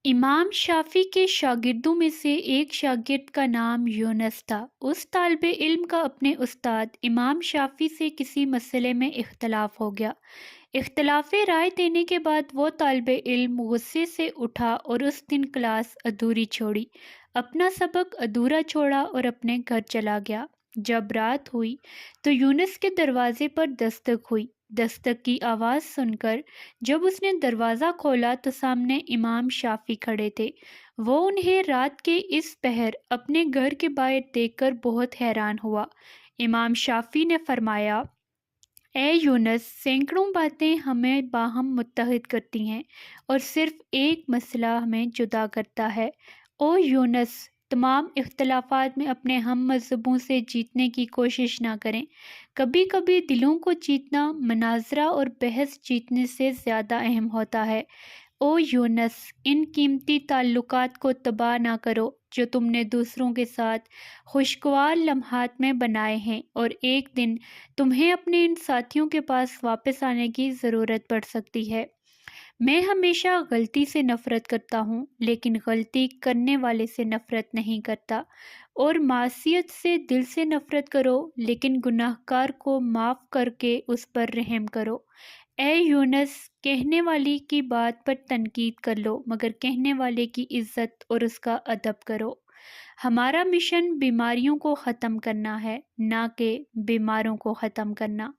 امام شافعی کے شاگردوں میں سے ایک شاگرد کا نام یونس تھا۔ اس طالب علم کا اپنے استاد امام شافعی سے کسی مسئلے میں اختلاف ہو گیا۔ اختلاف رائے دینے کے بعد وہ طالب علم غصے سے اٹھا اور اس دن کلاس ادھوری چھوڑی، اپنا سبق ادھورا چھوڑا اور اپنے گھر چلا گیا۔ جب رات ہوئی تو یونس کے دروازے پر دستک ہوئی۔ دستک کی آواز سن کر جب اس نے دروازہ کھولا تو سامنے امام شافعی کھڑے تھے۔ وہ انہیں رات کے اس پہر اپنے گھر کے باہر دیکھ کر بہت حیران ہوا۔ امام شافعی نے فرمایا، اے یونس، سینکڑوں باتیں ہمیں باہم متحد کرتی ہیں اور صرف ایک مسئلہ ہمیں جدا کرتا ہے۔ او یونس، تمام اختلافات میں اپنے ہم مذہبوں سے جیتنے کی کوشش نہ کریں۔ کبھی کبھی دلوں کو جیتنا مناظرہ اور بحث جیتنے سے زیادہ اہم ہوتا ہے۔ او یونس، ان قیمتی تعلقات کو تباہ نہ کرو جو تم نے دوسروں کے ساتھ خوشگوار لمحات میں بنائے ہیں، اور ایک دن تمہیں اپنے ان ساتھیوں کے پاس واپس آنے کی ضرورت پڑ سکتی ہے۔ میں ہمیشہ غلطی سے نفرت کرتا ہوں لیکن غلطی کرنے والے سے نفرت نہیں کرتا، اور معصیت سے دل سے نفرت کرو لیکن گناہ گار کو معاف کر کے اس پر رحم کرو۔ اے یونس، کہنے والی کی بات پر تنقید کر لو مگر کہنے والے کی عزت اور اس کا ادب کرو۔ ہمارا مشن بیماریوں کو ختم کرنا ہے، نہ کہ بیماروں کو ختم کرنا۔